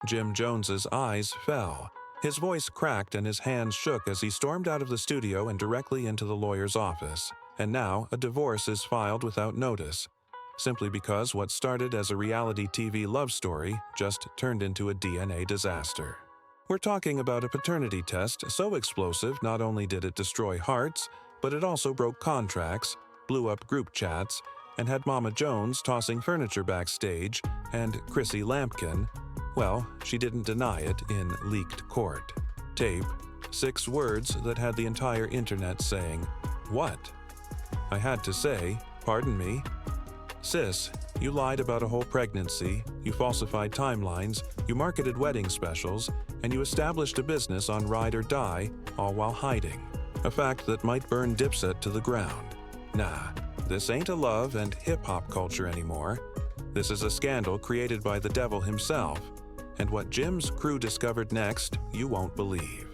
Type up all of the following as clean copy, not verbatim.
Jim Jones's eyes fell. His voice cracked and his hands shook as he stormed out of the studio and directly into the lawyer's office. And now a divorce is filed without notice, simply because what started as a reality TV love story just turned into a DNA disaster. We're talking about a paternity test so explosive not only did it destroy hearts, but it also broke contracts, blew up group chats, and had Mama Jones tossing furniture backstage, and Chrissy Lampkin, well, she didn't deny it in leaked court. Tape, 6 words that had the entire internet saying, "What?" I had to say, "Pardon me? Sis, you lied about a whole pregnancy, you falsified timelines, you marketed wedding specials, and you established a business on ride or die, all while hiding. A fact that might burn Dipset to the ground. Nah, this ain't a love and hip-hop culture anymore. This is a scandal created by the devil himself. And what Jim's crew discovered next, you won't believe.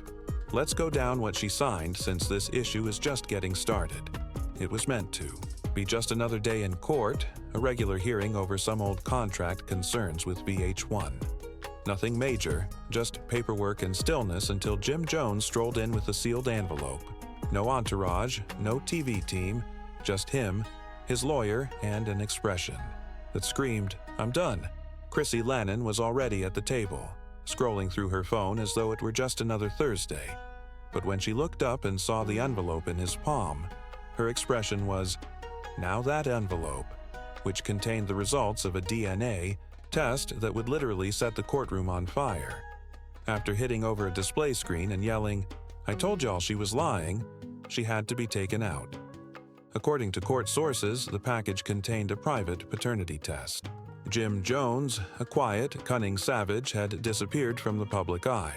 Let's go down what she signed since this issue is just getting started. It was meant to be just another day in court, a regular hearing over some old contract concerns with VH1. Nothing major, just paperwork and stillness until Jim Jones strolled in with a sealed envelope. No entourage, no TV team, just him, his lawyer, and an expression that screamed, "I'm done." Chrissy Lampkin was already at the table, scrolling through her phone as though it were just another Thursday. But when she looked up and saw the envelope in his palm, her expression was, "Now that envelope," which contained the results of a DNA test that would literally set the courtroom on fire. After hitting over a display screen and yelling, "I told y'all she was lying," she had to be taken out. According to court sources, the package contained a private paternity test. Jim Jones, a quiet, cunning savage, had disappeared from the public eye.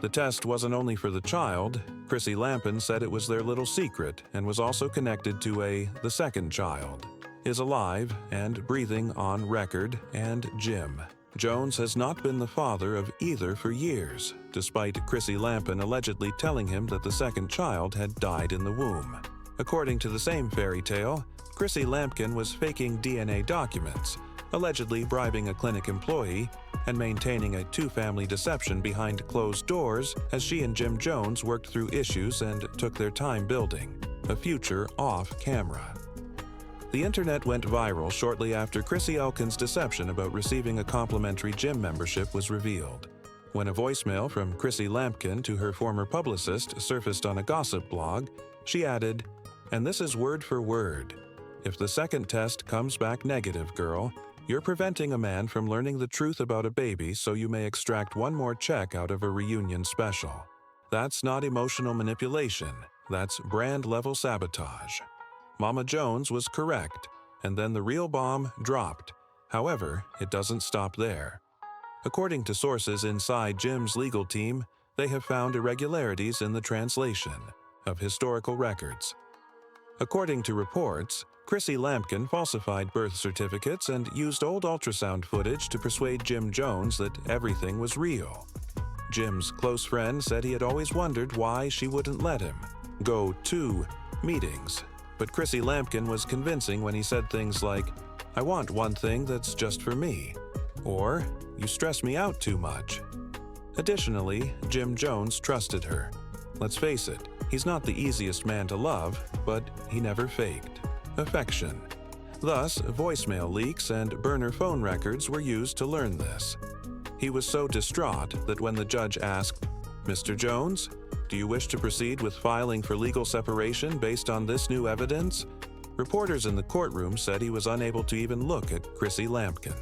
The test wasn't only for the child. Chrissy Lampkin said it was their little secret and was also connected to the second child, is alive and breathing on record, and Jim Jones has not been the father of either for years, despite Chrissy Lampkin allegedly telling him that the second child had died in the womb. According to the same fairy tale, Chrissy Lampkin was faking DNA documents, allegedly bribing a clinic employee, and maintaining a two-family deception behind closed doors as she and Jim Jones worked through issues and took their time building a future off-camera. The internet went viral shortly after Chrissy Lampkin's deception about receiving a complimentary gym membership was revealed. When a voicemail from Chrissy Lampkin to her former publicist surfaced on a gossip blog, she added, "And this is word for word. If the second test comes back negative, girl, you're preventing a man from learning the truth about a baby so you may extract one more check out of a reunion special. That's not emotional manipulation, that's brand-level sabotage." Mama Jones was correct, and then the real bomb dropped. However, it doesn't stop there. According to sources inside Jim's legal team, they have found irregularities in the translation of historical records. According to reports, Chrissy Lampkin falsified birth certificates and used old ultrasound footage to persuade Jim Jones that everything was real. Jim's close friend said he had always wondered why she wouldn't let him go to meetings, but Chrissy Lampkin was convincing when he said things like, "I want one thing that's just for me," or "You stress me out too much." Additionally, Jim Jones trusted her. Let's face it, he's not the easiest man to love, but he never faked affection. Thus, voicemail leaks and burner phone records were used to learn this. He was so distraught that when the judge asked, "Mr. Jones, do you wish to proceed with filing for legal separation based on this new evidence?" reporters in the courtroom said he was unable to even look at Chrissy Lampkin.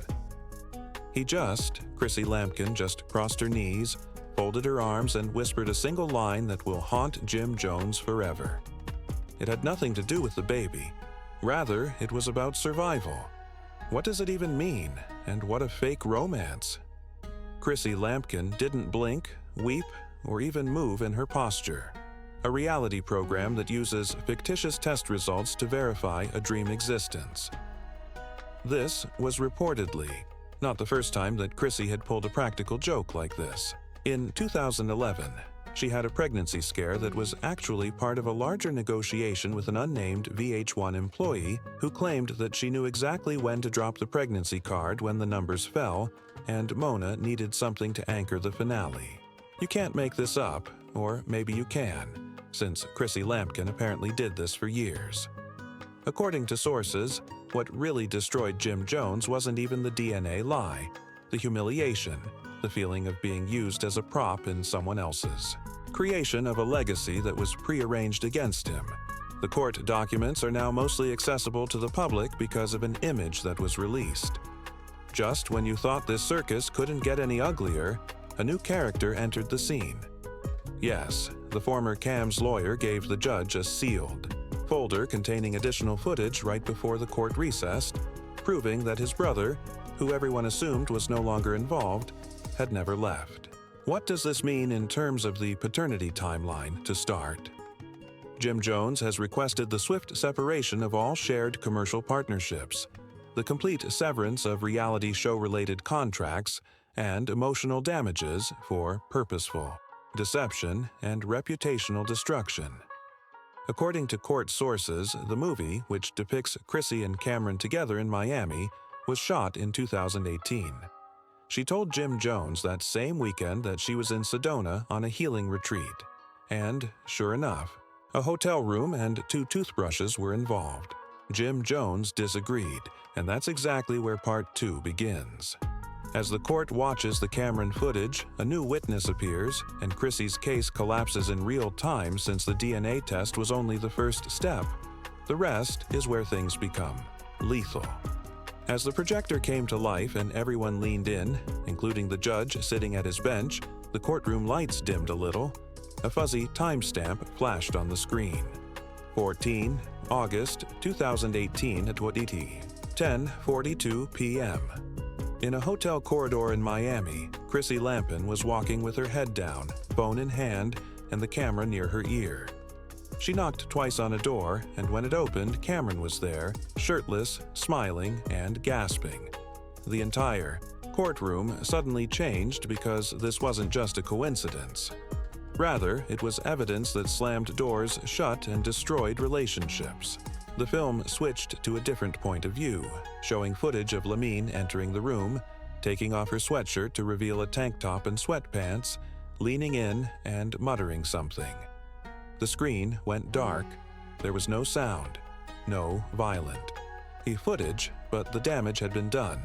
Chrissy Lampkin just crossed her knees, folded her arms, and whispered a single line that will haunt Jim Jones forever. It had nothing to do with the baby. Rather, it was about survival. What does it even mean? And what a fake romance. Chrissy Lampkin didn't blink, weep, or even move in her posture. A reality program that uses fictitious test results to verify a dream existence. This was reportedly not the first time that Chrissy had pulled a practical joke like this. In 2011, She had a pregnancy scare that was actually part of a larger negotiation with an unnamed VH1 employee who claimed that she knew exactly when to drop the pregnancy card when the numbers fell, and Mona needed something to anchor the finale. You can't make this up, or maybe you can, since Chrissy Lampkin apparently did this for years. According to sources, what really destroyed Jim Jones wasn't even the DNA lie, the humiliation, the feeling of being used as a prop in someone else's. Creation of a legacy that was prearranged against him. The court documents are now mostly accessible to the public because of an image that was released. Just when you thought this circus couldn't get any uglier, a new character entered the scene. Yes, the former Cam's lawyer gave the judge a sealed folder containing additional footage right before the court recessed, proving that his brother, who everyone assumed was no longer involved, had never left. What does this mean in terms of the paternity timeline to start? Jim Jones has requested the swift separation of all shared commercial partnerships, the complete severance of reality show-related contracts, and emotional damages for purposeful deception and reputational destruction. According to court sources, the movie, which depicts Chrissy and Cameron together in Miami, was shot in 2018. She told Jim Jones that same weekend that she was in Sedona on a healing retreat. And, sure enough, a hotel room and 2 toothbrushes were involved. Jim Jones disagreed, and that's exactly where Part 2 begins. As the court watches the Cameron footage, a new witness appears, and Chrissy's case collapses in real time since the DNA test was only the first step. The rest is where things become lethal. As the projector came to life and everyone leaned in, including the judge sitting at his bench, the courtroom lights dimmed a little. A fuzzy timestamp flashed on the screen. 14 August 2018 at 10:42 p.m. In a hotel corridor in Miami, Chrissy Lampkin was walking with her head down, phone in hand, and the camera near her ear. She knocked twice on a door, and when it opened, Cameron was there, shirtless, smiling, and gasping. The entire courtroom suddenly changed because this wasn't just a coincidence. Rather, it was evidence that slammed doors shut and destroyed relationships. The film switched to a different point of view, showing footage of Lamine entering the room, taking off her sweatshirt to reveal a tank top and sweatpants, leaning in and muttering something. The screen went dark. There was no sound, no violent footage, but the damage had been done.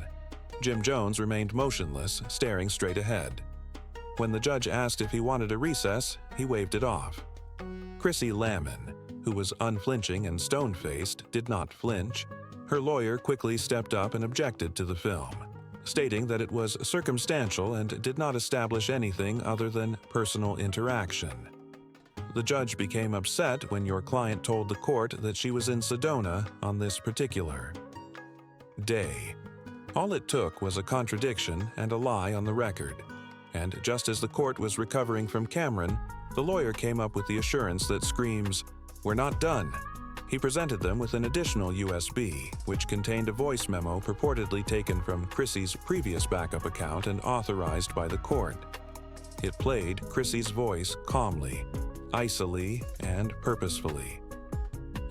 Jim Jones remained motionless, staring straight ahead. When the judge asked if he wanted a recess, he waved it off. Chrissy Lampkin, who was unflinching and stone-faced, did not flinch. Her lawyer quickly stepped up and objected to the film, stating that it was circumstantial and did not establish anything other than personal interaction. The judge became upset when your client told the court that she was in Sedona on this particular day. All it took was a contradiction and a lie on the record. And just as the court was recovering from Cameron, the lawyer came up with the assurance that screams, "We're not done." He presented them with an additional USB, which contained a voice memo purportedly taken from Chrissy's previous backup account and authorized by the court. It played Chrissy's voice calmly, icily, and purposefully.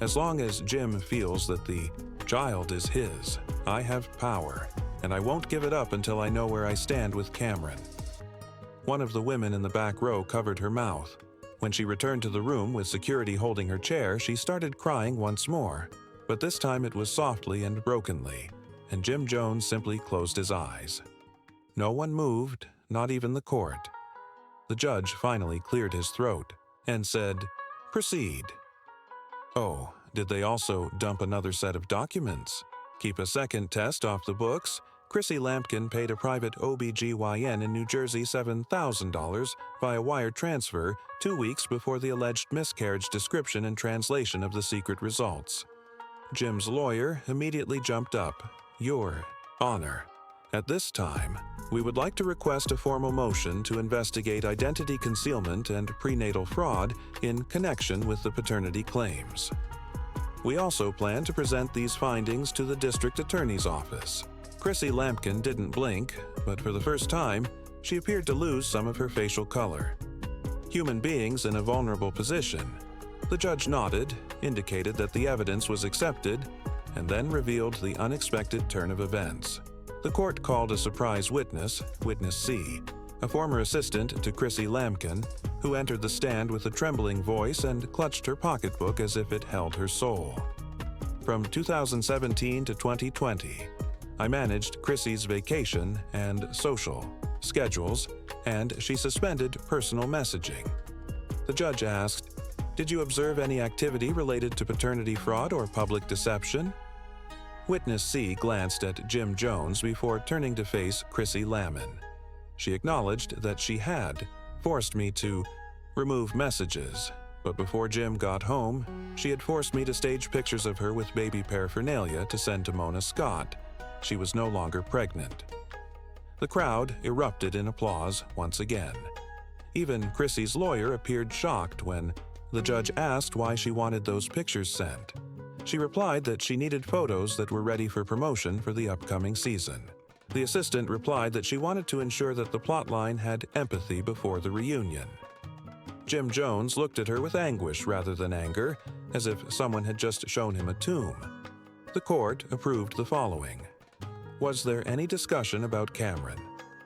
As long as Jim feels that the child is his, I have power, and I won't give it up until I know where I stand with Cameron. One of the women in the back row covered her mouth. When she returned to the room with security holding her chair, she started crying once more, but this time it was softly and brokenly, and Jim Jones simply closed his eyes. No one moved, not even the court. The judge finally cleared his throat and said, "Proceed." Oh, did they also dump another set of documents? Keep a second test off the books? Chrissy Lampkin paid a private OB/GYN in New Jersey $7,000 via wire transfer 2 weeks before the alleged miscarriage description and translation of the secret results. Jim's lawyer immediately jumped up. "Your Honor, at this time, we would like to request a formal motion to investigate identity concealment and prenatal fraud in connection with the paternity claims. We also plan to present these findings to the district attorney's office." Chrissy Lampkin didn't blink, but for the first time, she appeared to lose some of her facial color. human beings in a vulnerable position. The judge nodded, indicated that the evidence was accepted, and then revealed the unexpected turn of events. The court called a surprise witness, Witness C, a former assistant to Chrissy Lampkin, who entered the stand with a trembling voice and clutched her pocketbook as if it held her soul. From 2017 to 2020, I managed Chrissy's vacation and social schedules, and she suspended personal messaging. The judge asked, "Did you observe any activity related to paternity fraud or public deception?" Witness C glanced at Jim Jones before turning to face Chrissy Lampkin. She acknowledged that she had forced me to remove messages, but before Jim got home, she had forced me to stage pictures of her with baby paraphernalia to send to Mona Scott. She was no longer pregnant. The crowd erupted in applause once again. Even Chrissy's lawyer appeared shocked when the judge asked why she wanted those pictures sent. She replied that she needed photos that were ready for promotion for the upcoming season. The assistant replied that she wanted to ensure that the plotline had empathy before the reunion. Jim Jones looked at her with anguish rather than anger, as if someone had just shown him a tomb. The court approved the following. Was there any discussion about Cameron?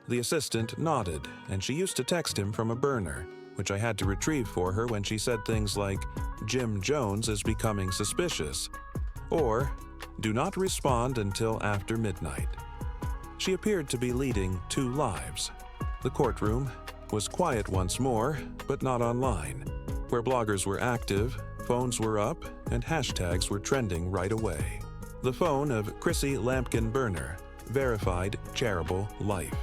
The assistant nodded, and she used to text him from a burner, which I had to retrieve for her when she said things like, "Jim Jones is becoming suspicious," or "Do not respond until after midnight." She appeared to be leading two lives. The courtroom was quiet once more, but not online. Where bloggers were active, phones were up, and hashtags were trending right away. The phone of Chrissy Lampkin Burner, verified charitable life.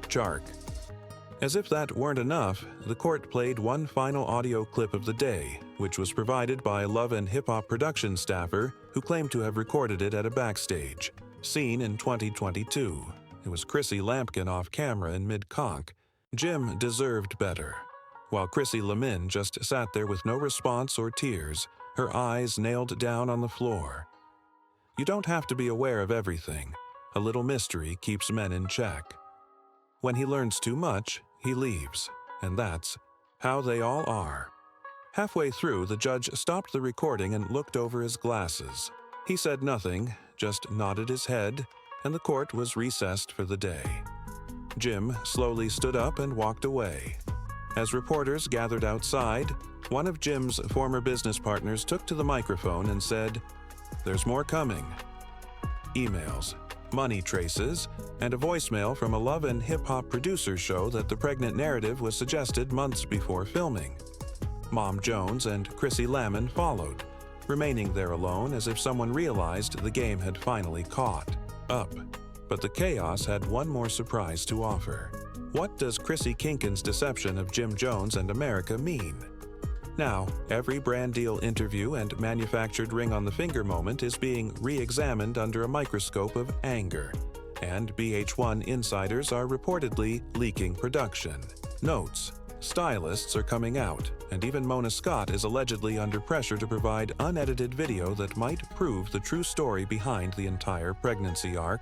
Chark. As if that weren't enough, the court played one final audio clip of the day, which was provided by a Love and Hip Hop production staffer who claimed to have recorded it at a backstage. Seen in 2022. It was Chrissy Lampkin off camera in mid-conk. Jim deserved better. While Chrissy Lampkin just sat there with no response or tears, her eyes nailed down on the floor. You don't have to be aware of everything. A little mystery keeps men in check. When he learns too much, he leaves, and that's how they all are. Halfway through, the judge stopped the recording and looked over his glasses. He said nothing, just nodded his head, and the court was recessed for the day. Jim slowly stood up and walked away. As reporters gathered outside, one of Jim's former business partners took to the microphone and said, "There's more coming." Emails, money traces, and a voicemail from a Love and Hip Hop producer show that the pregnant narrative was suggested months before filming. Mom Jones and Chrissy Lampkin followed, remaining there alone as if someone realized the game had finally caught up. But the chaos had one more surprise to offer. What does Chrissy Kinkin's deception of Jim Jones and America mean? Now, every brand deal interview and manufactured ring on the finger moment is being re-examined under a microscope of anger, and VH1 insiders are reportedly leaking production. Notes. Stylists are coming out, and even Mona Scott is allegedly under pressure to provide unedited video that might prove the true story behind the entire pregnancy arc.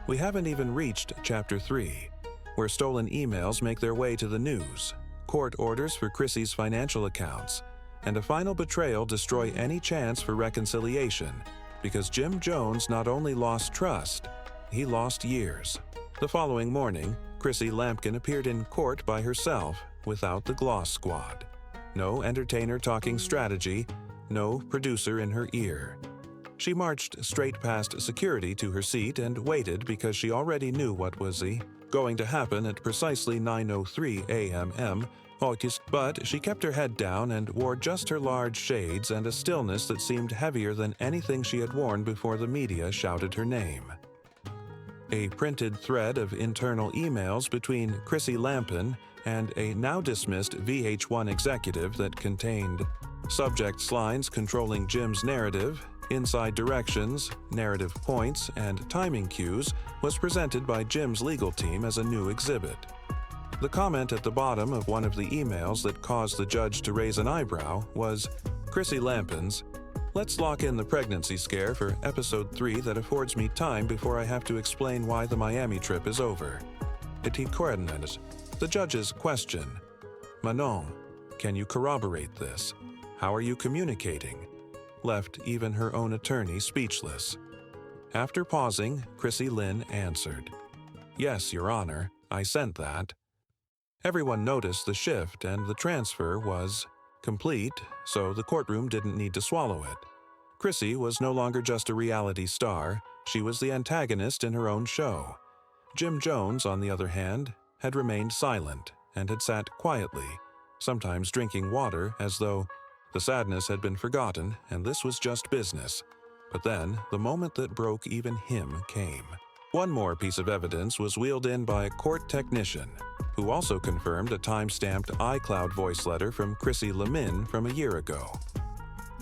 We haven't even reached Chapter 3, where stolen emails make their way to the news, court orders for Chrissy's financial accounts, and a final betrayal destroy any chance for reconciliation, because Jim Jones not only lost trust, he lost years. The following morning, Chrissy Lampkin appeared in court by herself, without the gloss squad. No entertainer talking strategy, no producer in her ear. She marched straight past security to her seat and waited because she already knew what was going to happen at precisely 9:03 a.m. August, but she kept her head down and wore just her large shades and a stillness that seemed heavier than anything she had worn before the media shouted her name. A printed thread of internal emails between Chrissy Lampkin and a now-dismissed VH1 executive that contained subject lines controlling Jim's narrative, inside directions, narrative points, and timing cues was presented by Jim's legal team as a new exhibit. The comment at the bottom of one of the emails that caused the judge to raise an eyebrow was Chrissy Lampkin's, "Let's lock in the pregnancy scare for episode 3 that affords me time before I have to explain why the Miami trip is over." The judge's question. Manon, can you corroborate this? How are you communicating? Left even her own attorney speechless. After pausing, Chrissy Lynn answered, Yes, Your Honor, I sent that. Everyone noticed the shift and the transfer was complete, so the courtroom didn't need to swallow it. Chrissy was no longer just a reality star, she was the antagonist in her own show. Jim Jones, on the other hand, had remained silent and had sat quietly, sometimes drinking water as though the sadness had been forgotten and this was just business. But then, the moment that broke even him came. One more piece of evidence was wheeled in by a court technician, who also confirmed a time-stamped iCloud voice letter from Chrissy Lampkin from a year ago.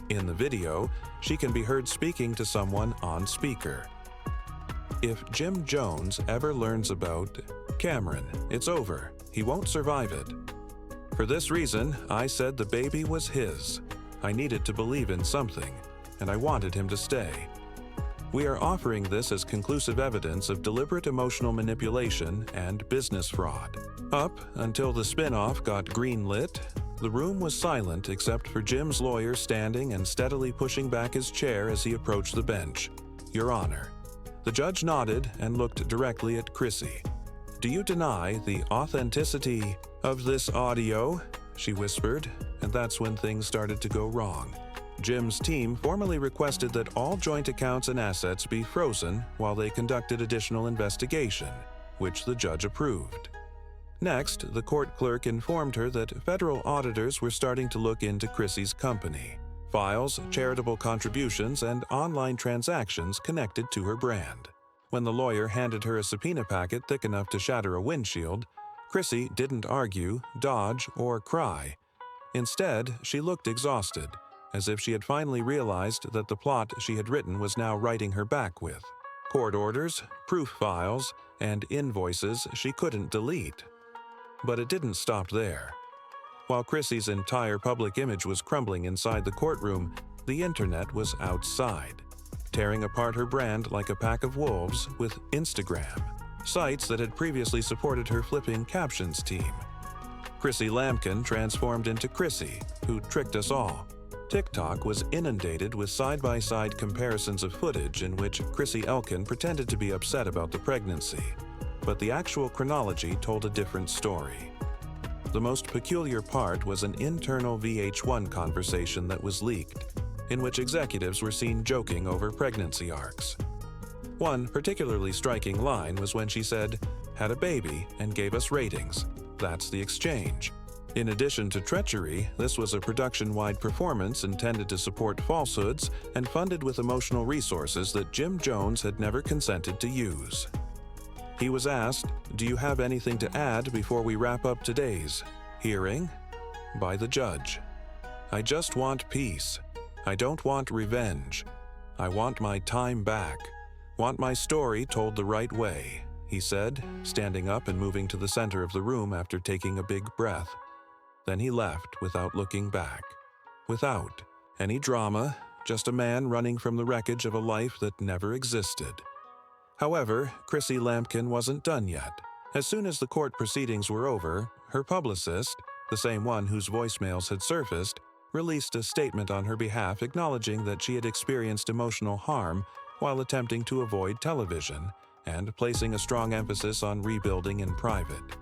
In the video, she can be heard speaking to someone on speaker. If Jim Jones ever learns about Cameron, it's over. He won't survive it. For this reason, I said the baby was his. I needed to believe in something, and I wanted him to stay. We are offering this as conclusive evidence of deliberate emotional manipulation and business fraud. Up until the spin-off got greenlit, the room was silent except for Jim's lawyer standing and steadily pushing back his chair as he approached the bench. Your Honor. The judge nodded and looked directly at Chrissy. Do you deny the authenticity of this audio? She whispered, and that's when things started to go wrong. Jim's team formally requested that all joint accounts and assets be frozen while they conducted additional investigation, which the judge approved. Next, the court clerk informed her that federal auditors were starting to look into Chrissy's company, files, charitable contributions, and online transactions connected to her brand. When the lawyer handed her a subpoena packet thick enough to shatter a windshield, Chrissy didn't argue, dodge, or cry. Instead, she looked exhausted, as if she had finally realized that the plot she had written was now writing her back with. Court orders, proof files, and invoices she couldn't delete. But it didn't stop there. While Chrissy's entire public image was crumbling inside the courtroom, the internet was outside, tearing apart her brand like a pack of wolves with Instagram, sites that had previously supported her flipping captions team. Chrissy Lampkin transformed into Chrissy, who tricked us all. TikTok was inundated with side-by-side comparisons of footage in which Chrissy Lampkin pretended to be upset about the pregnancy, but the actual chronology told a different story. The most peculiar part was an internal VH1 conversation that was leaked, in which executives were seen joking over pregnancy arcs. One particularly striking line was when she said, "Had a baby and gave us ratings. That's the exchange." In addition to treachery, this was a production-wide performance intended to support falsehoods and funded with emotional resources that Jim Jones had never consented to use. He was asked, "Do you have anything to add before we wrap up today's hearing?" by the judge. "I just want peace. I don't want revenge. I want my time back. Want my story told the right way," he said, standing up and moving to the center of the room after taking a big breath. Then he left without looking back. Without any drama, just a man running from the wreckage of a life that never existed. However, Chrissy Lampkin wasn't done yet. As soon as the court proceedings were over, her publicist, the same one whose voicemails had surfaced, released a statement on her behalf acknowledging that she had experienced emotional harm while attempting to avoid television and placing a strong emphasis on rebuilding in private.